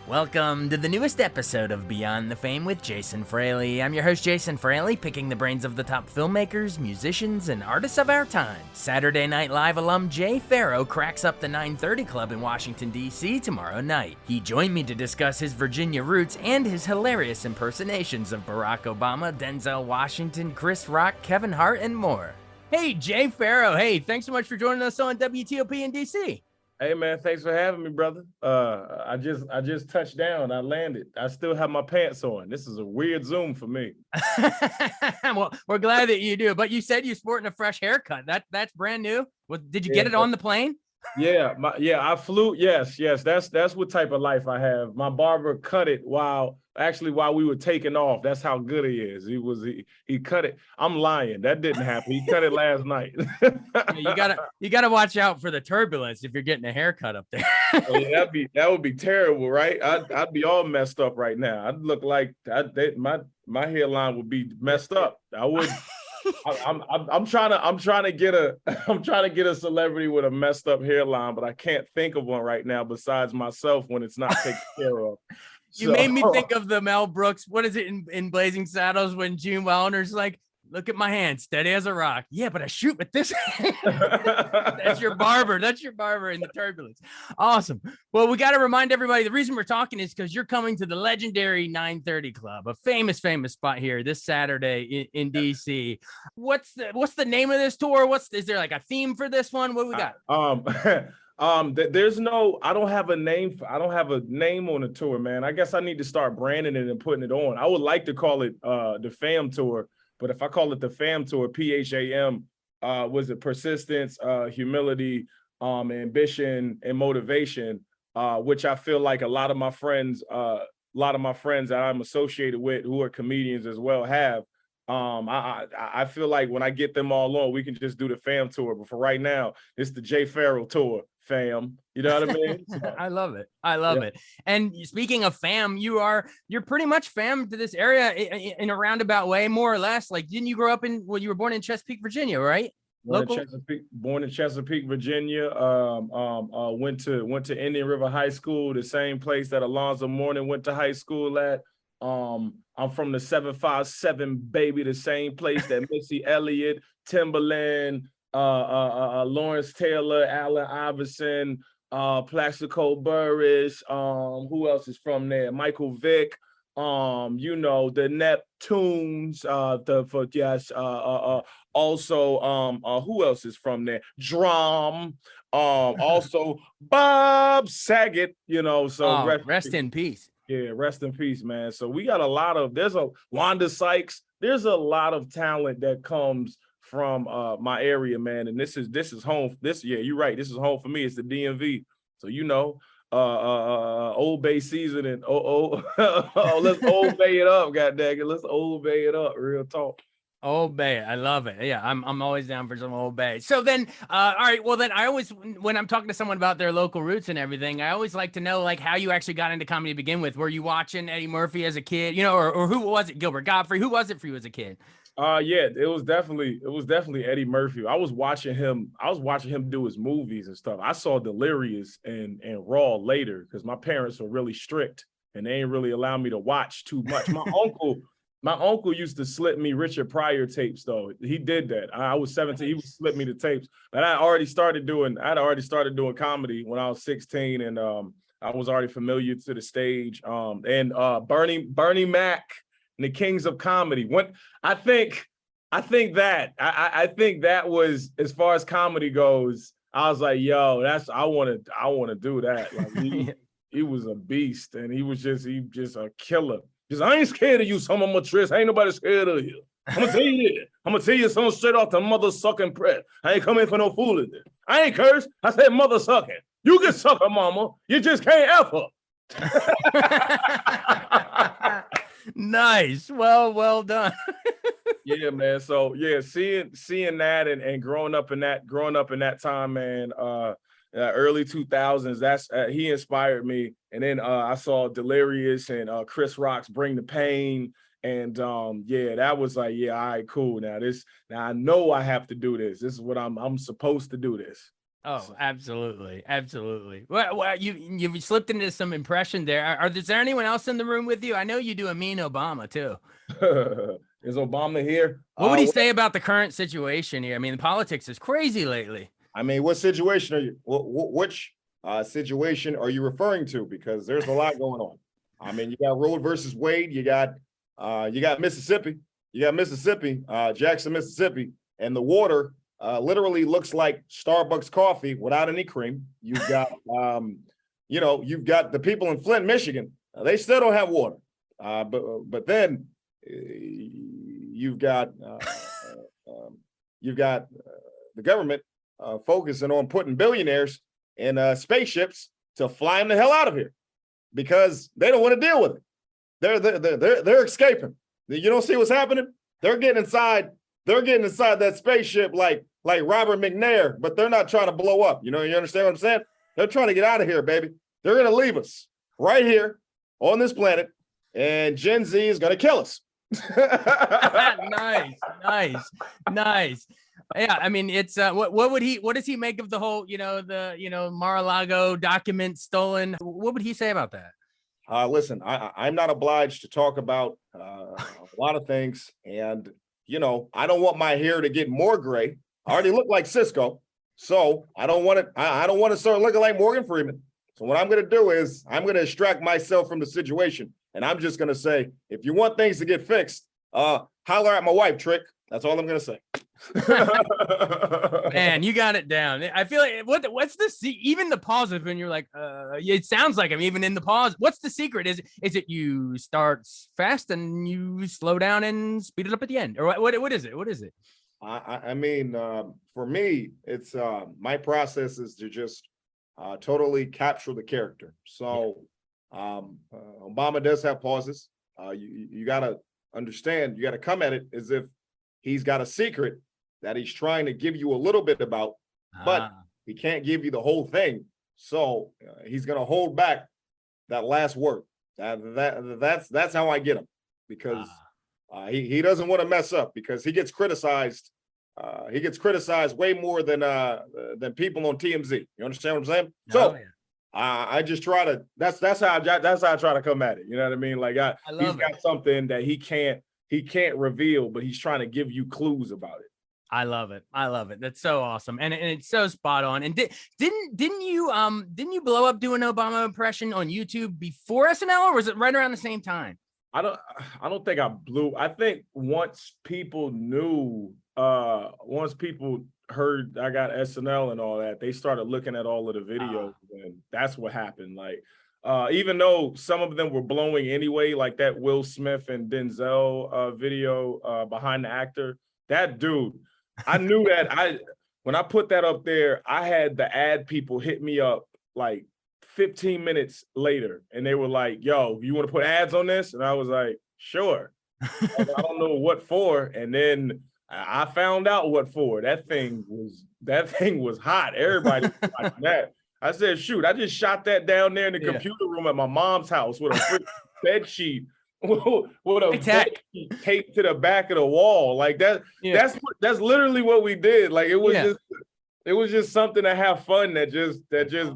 Welcome to the newest episode of Beyond the Fame with Jason Fraley. I'm your host, Jason Fraley, picking the brains of the top filmmakers, musicians, and artists of our time. Saturday Night Live alum Jay Pharoah cracks up the 930 Club in Washington, D.C. tomorrow night. He joined me to discuss his Virginia roots and his hilarious impersonations of Barack Obama, Denzel Washington, Chris Rock, Kevin Hart, and more. Hey, Jay Pharoah. Hey, thanks so much for joining us on WTOP in D.C. Hey man, thanks for having me, brother. I just touched down. I landed. I still have my pants on. This is a weird Zoom for me. Well, we're glad that you do. But you said you're sporting a fresh haircut. That's brand new. Did you get it on the plane? Yeah, I flew. Yes. That's what type of life I have. My barber cut it while we were taking off. That's how good he is. He cut it. I'm lying. That didn't happen. He cut it last night. You gotta watch out for the turbulence if you're getting a haircut up there. Oh, that would be terrible, right? I'd be all messed up right now. I'd look like my hairline would be messed up. I would. I'm trying to get a celebrity with a messed up hairline, but I can't think of one right now besides myself when it's not taken care of. You made me think of the Mel Brooks. What is it in Blazing Saddles when Gene Wilder's like, "Look at my hand, steady as a rock." Yeah, but I shoot with this hand. That's your barber. That's your barber in the turbulence. Awesome. Well, we got to remind everybody the reason we're talking is because you're coming to the legendary 930 Club, a famous spot here this Saturday in DC. What's the name of this tour? Is there like a theme for this one? What do we got? I don't have a name on the tour, man. I guess I need to start branding it and putting it on. I would like to call it the Fam Tour, but if I call it the Fam Tour, PHAM, was it persistence, humility, ambition, and motivation, which I feel like a lot of my friends that I'm associated with who are comedians as well have. I feel like when I get them all on, we can just do the Fam Tour. But for right now, it's the Jay Pharoah Tour, fam. You know what I mean? So, I love it. It. And speaking of fam, you're pretty much fam to this area in a roundabout way, more or less. Like, didn't you grow up you were born in Chesapeake, Virginia, right? Born in Chesapeake, Virginia. Went to Indian River High School, the same place that Alonzo Mourning went to high school at. I'm from the 757, baby, the same place that Missy Elliott, Timbaland, Lawrence Taylor, Allen Iverson, Plaxico Burress, who else is from there? Michael Vick, the Neptunes, also, who else is from there? Drum, also Bob Saget, so rest in peace. Yeah, rest in peace, man. So we got there's a Wanda Sykes. There's a lot of talent that comes from my area, man. And this is home. You're right. This is home for me. It's the DMV. So Old Bay season and let's Old Bay it up, goddaggit. Let's Old Bay it up. Real talk. Old Bay, I love it. Yeah, I'm always down for some Old Bay. So then, all right. Well, then I always, when I'm talking to someone about their local roots and everything, I always like to know like how you actually got into comedy to begin with. Were you watching Eddie Murphy as a kid? Or who was it? Gilbert Gottfried? Who was it for you as a kid? Yeah, it was definitely Eddie Murphy. I was watching him do his movies and stuff. I saw Delirious and Raw later because my parents were really strict and they ain't really allow me to watch too much. My uncle used to slip me Richard Pryor tapes, though. He did that. I was 17. He would slip me the tapes. But I had already started doing comedy when I was 16, and I was already familiar to the stage. And Bernie Mac and the Kings of Comedy. I think that was, as far as comedy goes, I was like, yo, I want to do that. Like he was a beast, and he just a killer. Because I ain't scared of you, son of a trick. Ain't nobody scared of you. I'm going to tell you this. I'm going to tell you something straight off the mother sucking press. I ain't coming for no foolishness. I ain't cursed. I said mother sucking. You can suck her, mama. You just can't F her. Nice. Well done. Yeah, man. So yeah, seeing that and growing up in that time, man, early 2000s, that's he inspired me. And then I saw Delirious and Chris Rock's Bring the Pain, and that was like, yeah, all right, cool. Now I know I have to do this. This is what I'm supposed to do this. Oh, absolutely, absolutely. Well, you slipped into some impression there. Is there anyone else in the room with you? I know you do a mean Obama too. Is Obama here? What would he say about the current situation here? I mean, politics is crazy lately. I mean, what situation are you? Which situation are you referring to? Because there's a lot going on. I mean, you got Roe versus Wade. You got Mississippi. You got Mississippi, Jackson, Mississippi, and the water literally looks like Starbucks coffee without any cream. You've got, you've got the people in Flint, Michigan. They still don't have water. But then you've got the government focusing on putting billionaires in spaceships to fly them the hell out of here because they don't want to deal with it. They're escaping. You don't see what's happening? They're getting inside that spaceship like Robert McNair, but they're not trying to blow up. You understand what I'm saying? They're trying to get out of here, baby. They're going to leave us right here on this planet, and Gen Z is going to kill us. Nice. Yeah, I mean, it's what does he make of the whole, Mar-a-Lago document stolen? What would he say about that? Listen, I'm not obliged to talk about a lot of things, and I don't want my hair to get more gray. I already look like Cisco, so I don't want it. I don't want to start looking like Morgan Freeman. So what I'm going to do is I'm going to extract myself from the situation, and I'm just going to say, if you want things to get fixed, holler at my wife, Trick. That's all I'm going to say. Man, you got it down. I feel like what's even the pause of when you're like, it sounds like I'm even in the pause. What's the secret? Is it you start fast and you slow down and speed it up at the end, or what is it? What is it? I mean, for me, it's my process is to just totally capture the character. So Obama does have pauses. You got to understand, you got to come at it as if he's got a secret that he's trying to give you a little bit about, but he can't give you the whole thing. So he's going to hold back that last word. That's how I get him, because he doesn't want to mess up, because he gets criticized. He gets criticized way more than people on TMZ. You understand what I'm saying? So I just try to. That's how I try to come at it. You know what I mean? Like he's got something that he can't reveal, but he's trying to give you clues about it. I love it. That's so awesome, and it's so spot on. And didn't you blow up doing an Obama impression on YouTube before SNL, or was it right around the same time? I don't think I blew. I think once people heard I got SNL and all that, they started looking at all of the videos, and that's what happened. Like, even though some of them were blowing anyway, like that Will Smith and Denzel video behind the actor, that dude, I knew that when I put that up there, I had the ad people hit me up like 15 minutes later, and they were like, yo, you want to put ads on this? And I was like, sure. I don't know what for. And then I found out what for. That thing was hot. Everybody was like that. I said, shoot, I just shot that down there in the computer room at my mom's house with a bed sheet, with a bed sheet taped to the back of the wall. Like that. Yeah. That's literally what we did. Like it was just something to have fun that just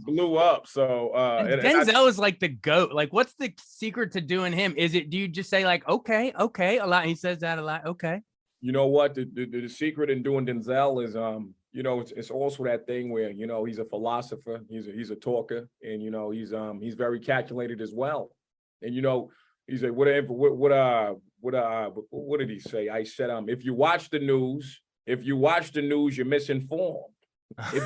blew up. So Denzel is like the GOAT. Like, what's the secret to doing him? Do you just say like, okay, a lot? He says that a lot. Okay. You know what? The secret in doing Denzel is it's also that thing where he's a philosopher, he's a talker, and he's very calculated as well. And he's like, what did he say? I said, if you watch the news, you're misinformed. He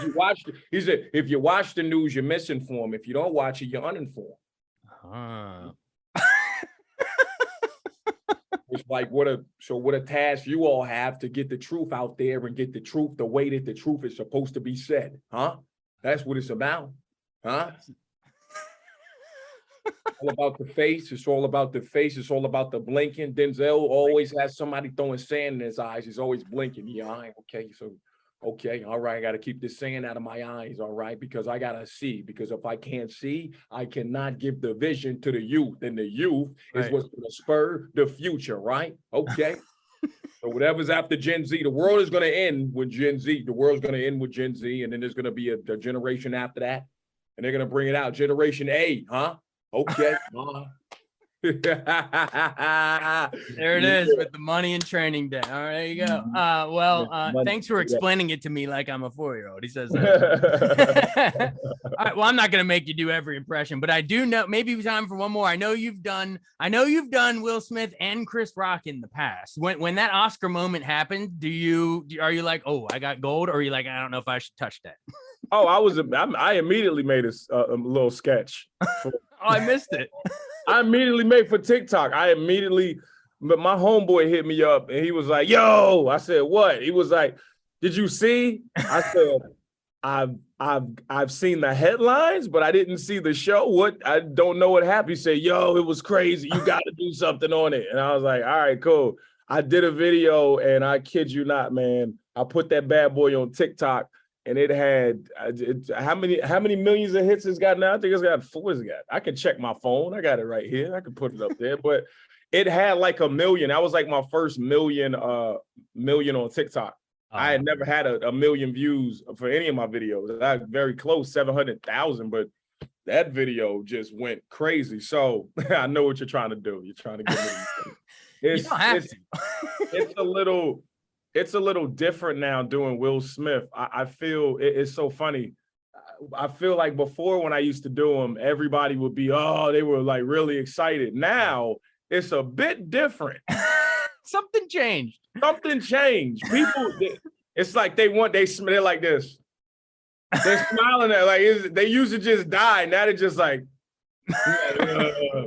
said, if you watch the news, you're misinformed. If you don't watch it, you're uninformed. It's like what a task you all have to get the truth out there and get the truth the way that the truth is supposed to be said, huh? That's what it's about, huh? All about the face. It's all about the face. It's all about the blinking. Denzel always has somebody throwing sand in his eyes. He's always blinking. Yeah, okay, so. Okay, all right, I got to keep this sand out of my eyes, all right, because I got to see, because if I can't see, I cannot give the vision to the youth, and the youth is what's going to spur the future, right? Okay. So whatever's after Gen Z, the world is going to end with Gen Z. The world's going to end with Gen Z, and then there's going to be a generation after that, and they're going to bring it out. Generation A, huh? Okay. There it is with the money and training day. All right, there you go. Thanks for explaining it to me like I'm a 4-year-old. He says, all right, well, I'm not gonna make you do every impression, but I do know maybe time for one more. I know you've done Will Smith and Chris Rock in the past. When that Oscar moment happened, are you like, oh, I got gold, or are you like, I don't know if I should touch that? Oh, I immediately made a little sketch. I missed it. I immediately made for TikTok. But my homeboy hit me up and he was like, yo, I said, what? He was like, did you see? I said, I've seen the headlines, but I didn't see the show. What? I don't know what happened. He said, yo, it was crazy. You got to do something on it. And I was like, all right, cool. I did a video and I kid you not, man, I put that bad boy on TikTok. And it had how many millions of hits it's got now? I think it's got 4. I can check my phone. I got it right here. I can put it up there. But it had like 1 million. That was like my first million on TikTok. I had never had a million views for any of my videos. I had very close, 700,000. But that video just went crazy. So I know what you're trying to do. You're trying to get me. You don't have to. It's a little different now doing Will Smith. I feel it's so funny. I feel like before when I used to do them, everybody would be, they were like really excited. Now it's a bit different. Something changed. People, it's like they're like this. They're smiling at like they used to just die. Now they're just like,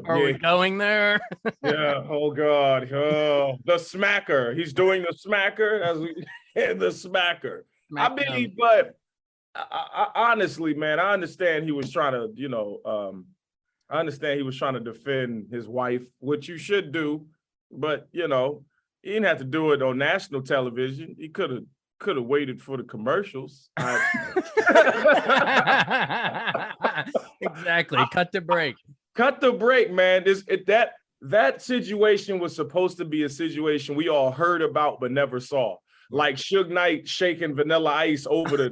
are we going there? Yeah. Oh God. Oh, the smacker. He's doing the smacker. The smacker. I mean, but I honestly, man, I understand he was trying to, I understand he was trying to defend his wife, which you should do, but he didn't have to do it on national television. He could have waited for the commercials. Exactly. Cut the break, man. That situation was supposed to be a situation we all heard about but never saw. Like Suge Knight shaking Vanilla Ice over the,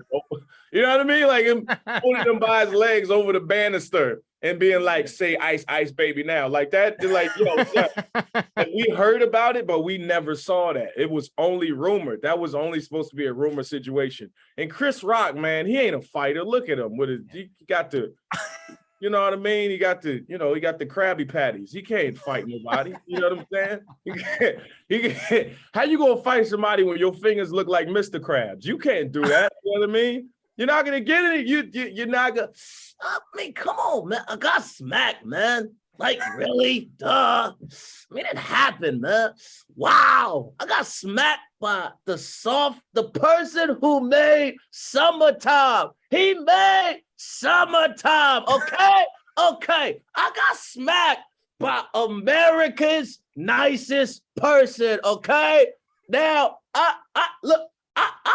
you know what I mean? Like him putting him by his legs over the banister and being like, say ice, ice, baby now. Like that, like, like we heard about it, but we never saw that. It was only rumored. That was only supposed to be a rumor situation. And Chris Rock, man, he ain't a fighter. Look at him. He got the, you know what I mean? He got the, he got the Krabby Patties. He can't fight nobody. You know what I'm saying? How you gonna fight somebody when your fingers look like Mr. Krabs? You can't do that. You know what I mean? You're not gonna get it. You're not gonna. I mean, come on, man. I got smacked, man. Like, really? Duh. I mean, it happened, man. Wow. I got smacked by the person who made Summertime. He made Summertime, okay? Okay. I got smacked by America's nicest person, okay? Now, I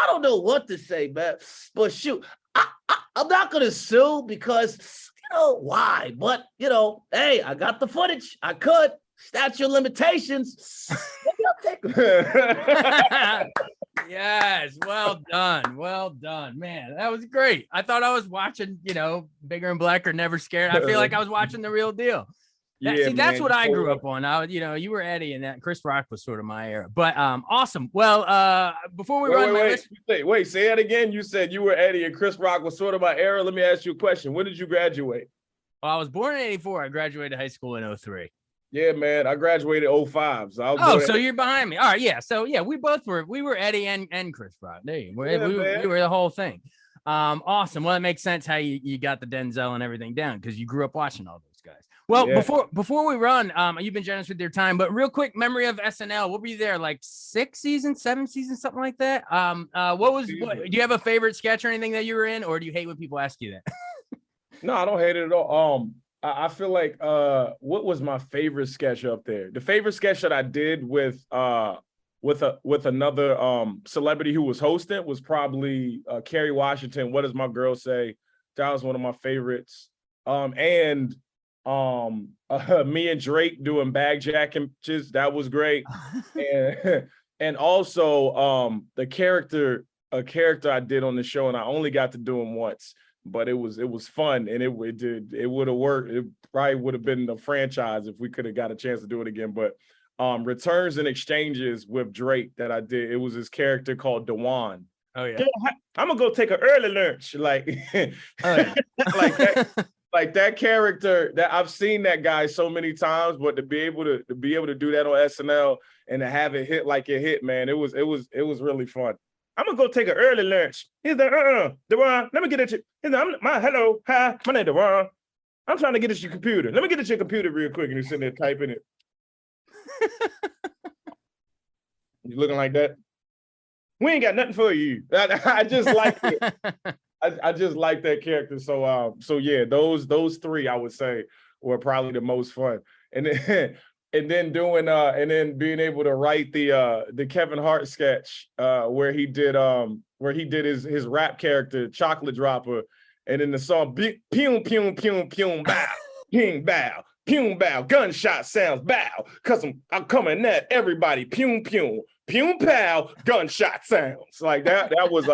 don't know what to say, man. But shoot, I'm not gonna sue because why? But hey, I got the footage. I could. Statute of limitations. Maybe I'll take Yes, well done, man. That was great. I thought I was watching, Bigger and Blacker, Never Scared. I feel like I was watching the real deal. That's what I grew up on. You were Eddie, and that Chris Rock was sort of my era. But awesome. Well, before we wait, say that again. You said you were Eddie and Chris Rock was sort of my era. Let me ask you a question. When did you graduate? Well, I was born in '84. I graduated high school in '03. Yeah, man. I graduated '05. So you're behind me. All right, yeah. So yeah, we were Eddie and Chris Rock. There you go. We were the whole thing. Awesome. Well, it makes sense how you got the Denzel and everything down because you grew up watching all those guys. Well, yeah. Before we run, you've been generous with your time, but real quick, memory of SNL. What were you there? Like 6 seasons, 7 seasons, something like that? Do you have a favorite sketch or anything that you were in, or do you hate when people ask you that? No, I don't hate it at all. I feel like what was my favorite sketch up there? The favorite sketch that I did with another celebrity who was hosting was probably Kerry Washington. What does my girl say? That was one of my favorites. And me and Drake doing bag jackages, that was great. and also a character I did on the show, and I only got to do him once, but it was fun, and it would have worked. It probably would have been a franchise if we could have got a chance to do it again. But returns and exchanges with Drake that I did, it was this character called Dewan. Oh yeah. I'm gonna go take an early lunch. Like, Oh, yeah. like that character, that I've seen that guy so many times, but to be able to do that on SNL and to have it hit like it hit, man, it was really fun. I'm gonna go take an early lunch. He's like, Dewan, let me get at you. He's like, hello, hi, my name Dewan. I'm trying to get at your computer. Let me get at your computer real quick. And he's sitting there typing it. You looking like that? We ain't got nothing for you. I just like it. I just like that character. So yeah, those three I would say were probably the most fun. And then and then being able to write the Kevin Hart sketch where he did his rap character Chocolate Dropper, and in the song pew pew pew pew bow ping bow pew bow gunshot sounds bow cause I'm coming at everybody pew pew pew pow gunshot sounds. Like that was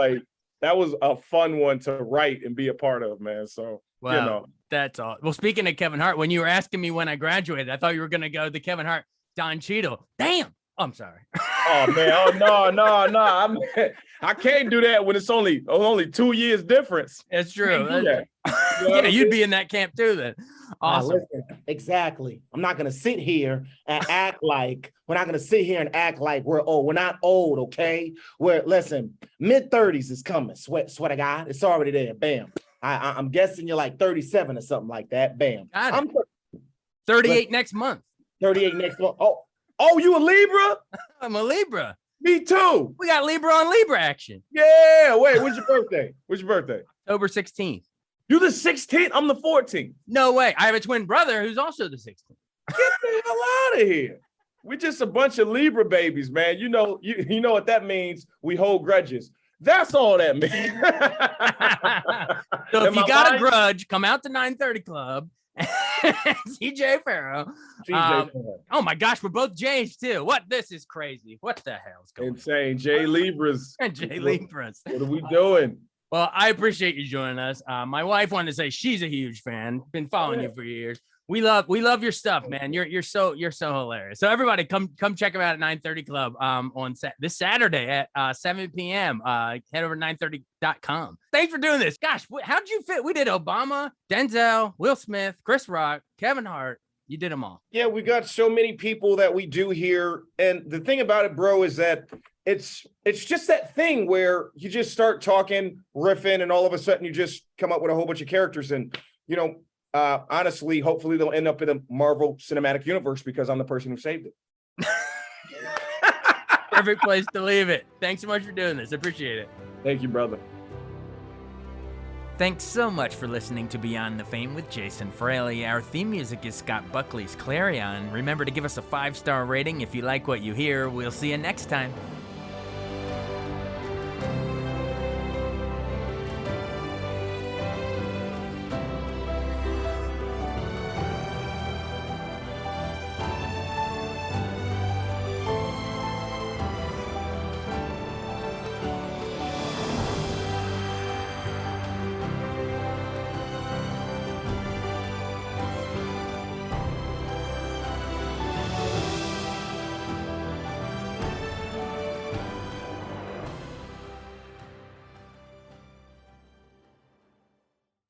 a fun one to write and be a part of, man. So wow, you know. That's all. Well, speaking of Kevin Hart, when you were asking me when I graduated, I thought you were gonna go the Kevin Hart Don Cheadle. Damn. Oh, I'm sorry. Oh man, no. I can't do that when it's only 2 years difference. It's true. Yeah, Yeah, you'd be in that camp too then. Awesome. Listen, exactly. I'm not gonna sit here and act like we're old. We're not old, okay? Listen, mid-30s is coming. Swear to God, it's already there. Bam. I'm guessing you're like 37 or something like that. Bam. I'm 38 next month. 38 next month. Oh, you a Libra? I'm a Libra. Me too. We got Libra on Libra action. Yeah. Wait, when's your birthday? October 16th. You the 16th? I'm the 14th. No way. I have a twin brother who's also the 16th. Get the hell out of here. We're just a bunch of Libra babies, man. You know what that means. We hold grudges. That's all that means. So if you got a grudge, come out to 930 Club. CJ Pharoah. Oh my gosh, we're both J's too. This is crazy. What the hell's going on? Insane. J Libras. J Libras. What are we doing? Well, I appreciate you joining us. My wife wanted to say she's a huge fan. Been following you for years. We love your stuff, man. You're so hilarious. So everybody come check him out at 930 Club on this Saturday at 7 p.m. Head over to 930.com. Thanks for doing this. Gosh, how'd you fit? We did Obama, Denzel, Will Smith, Chris Rock, Kevin Hart. You did them all. Yeah, we got so many people that we do here. And the thing about it, bro, is that it's just that thing where you just start talking, riffing, and all of a sudden you just come up with a whole bunch of characters. And, you know, honestly, hopefully they'll end up in a Marvel Cinematic Universe because I'm the person who saved it. Perfect place to leave it. Thanks so much for doing this. I appreciate it. Thank you, brother. Thanks so much for listening to Beyond the Fame with Jason Fraley. Our theme music is Scott Buckley's Clarion. Remember to give us a 5-star rating if you like what you hear. We'll see you next time.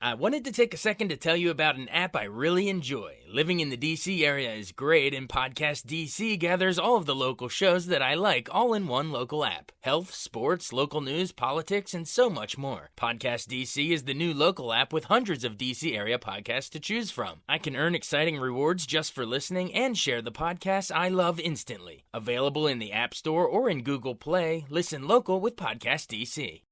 I wanted to take a second to tell you about an app I really enjoy. Living in the DC area is great, and Podcast DC gathers all of the local shows that I like all in one local app. Health, sports, local news, politics, and so much more. Podcast DC is the new local app with hundreds of DC area podcasts to choose from. I can earn exciting rewards just for listening and share the podcasts I love instantly. Available in the App Store or in Google Play, listen local with Podcast DC.